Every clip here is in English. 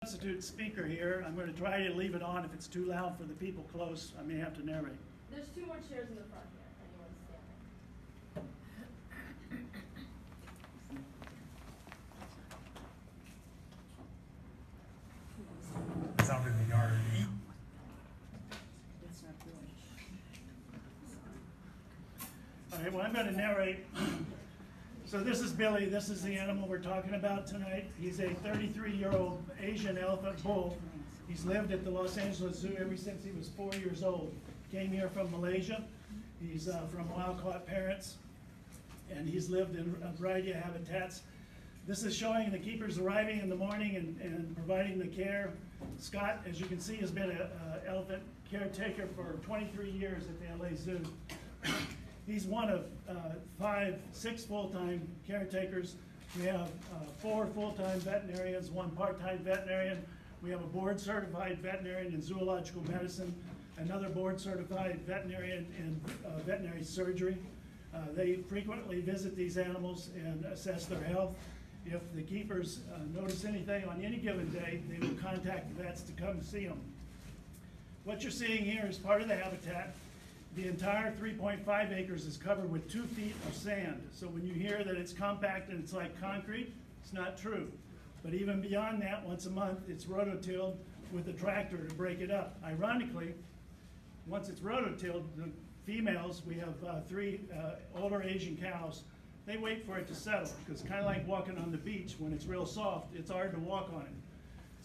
Substitute speaker here. I'm going to try to leave it on. If it's too loud for the people close, I may have to narrate. There's 2 more chairs in the front here. Anyone standing? It's out in the yard. All right, well, I'm going to narrate. So this is Billy. This is the animal we're talking about tonight. He's a 33-year-old Asian elephant bull. He's lived at the Los Angeles Zoo ever since he was 4 years old. Came here from Malaysia. He's from wild-caught parents, and he's lived in a variety of habitats. This is showing the keepers arriving in the morning and providing the care. Scott, as you can see, has been an elephant caretaker for 23 years at the LA Zoo. He's one of 6 full-time caretakers. We have 4 full-time veterinarians, 1 part-time veterinarian. We have a board-certified veterinarian in zoological medicine, another board-certified veterinarian in veterinary surgery. They frequently visit these animals and assess their health. If the keepers notice anything on any given day, they will contact the vets to come see them. What you're seeing here is part of the habitat. The entire 3.5 acres is covered with 2 feet of sand. So when you hear that it's compact and it's like concrete, it's not true. But even beyond that, once a month, it's rototilled with a tractor to break it up. Ironically, once it's rototilled, the females, we have 3 older Asian cows, they wait for it to settle, because kind of like walking on the beach, when it's real soft, it's hard to walk on it.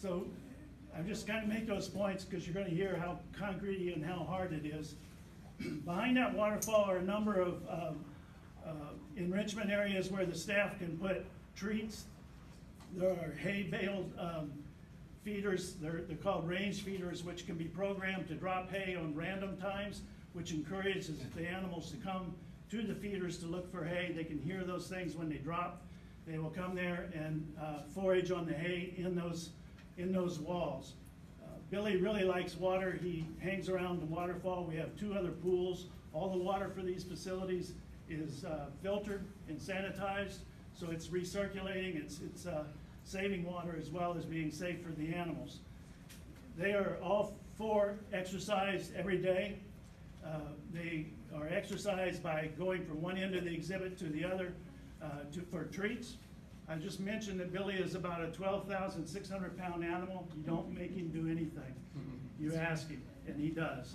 So I'm just going to make those points because you're going to hear how concrete and how hard it is. Behind that waterfall are a number of enrichment areas where the staff can put treats. There are hay-baled feeders. They're called range feeders, which can be programmed to drop hay on random times, which encourages the animals to come to the feeders to look for hay. They can hear those things when they drop. They will come there and forage on the hay in those walls. Billy really likes water. He hangs around the waterfall. We have 2 other pools. All the water for these facilities is filtered and sanitized, so it's recirculating. It's saving water as well as being safe for the animals. They are all 4 exercised every day. They are exercised by going from one end of the exhibit to the other for treats. I just mentioned that Billy is about a 12,600 pound animal. You don't make him do anything. You ask him, and he does.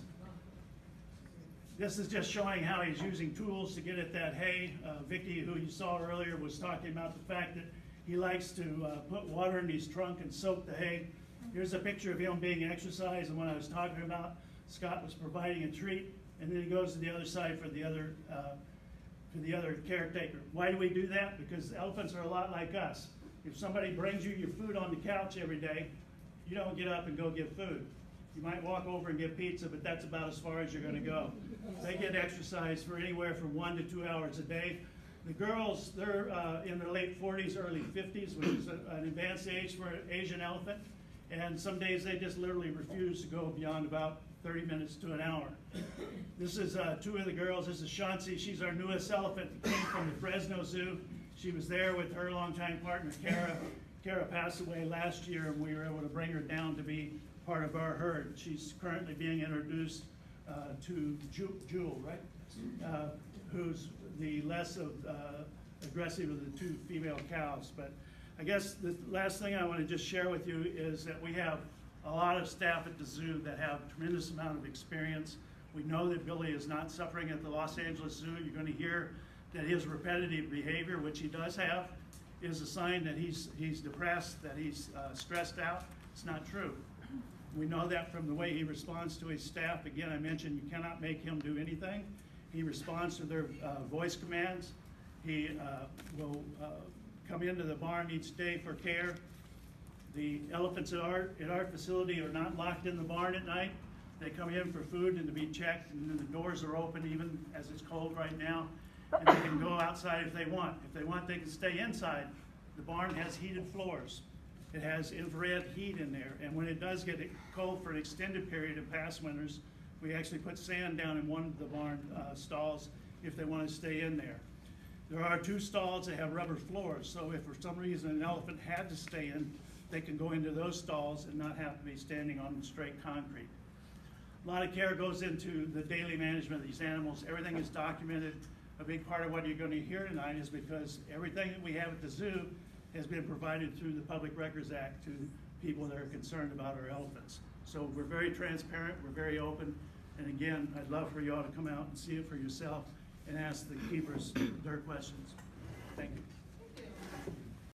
This is just showing how he's using tools to get at that hay. Vicky, who you saw earlier, was talking about the fact that he likes to put water in his trunk and soak the hay. Here's a picture of him being exercised, and what I was talking about, Scott was providing a treat, and then he goes to the other side for the other caretaker. Why do we do that? Because elephants are a lot like us. If somebody brings you your food on the couch every day, you don't get up and go get food. You might walk over and get pizza, but that's about as far as you're going to go. They get exercise for anywhere from 1 to 2 hours a day. The girls, they're in their late 40s, early 50s, which is an advanced age for an Asian elephant. And some days they just literally refuse to go beyond about 30 minutes to an hour. This is 2 of the girls. This is Chauncey. She's our newest elephant that came from the Fresno Zoo. She was there with her longtime partner, Kara. Kara passed away last year, and we were able to bring her down to be part of our herd. She's currently being introduced to Jewel, right? Who's the less aggressive of the 2 female cows. But I guess the last thing I want to just share with you is that we have a lot of staff at the zoo that have a tremendous amount of experience. We know that Billy is not suffering at the Los Angeles Zoo. You're going to hear that his repetitive behavior, which he does have, is a sign that he's depressed, that he's stressed out. It's not true. We know that from the way he responds to his staff. Again, I mentioned you cannot make him do anything. He responds to their voice commands. He will come into the barn each day for care. The elephants at our facility are not locked in the barn at night. They come in for food and to be checked, and then the doors are open even as it's cold right now, and they can go outside if they want. If they want, they can stay inside. The barn has heated floors. It has infrared heat in there, and when it does get cold for an extended period of past winters, we actually put sand down in one of the barn stalls if they want to stay in there. There are 2 stalls that have rubber floors, so if for some reason an elephant had to stay in they can go into those stalls and not have to be standing on straight concrete. A lot of care goes into the daily management of these animals. Everything is documented. A big part of what you're going to hear tonight is because everything that we have at the zoo has been provided through the Public Records Act to people that are concerned about our elephants. So we're very transparent, we're very open, and again, I'd love for you all to come out and see it for yourself and ask the keepers their questions. Thank you.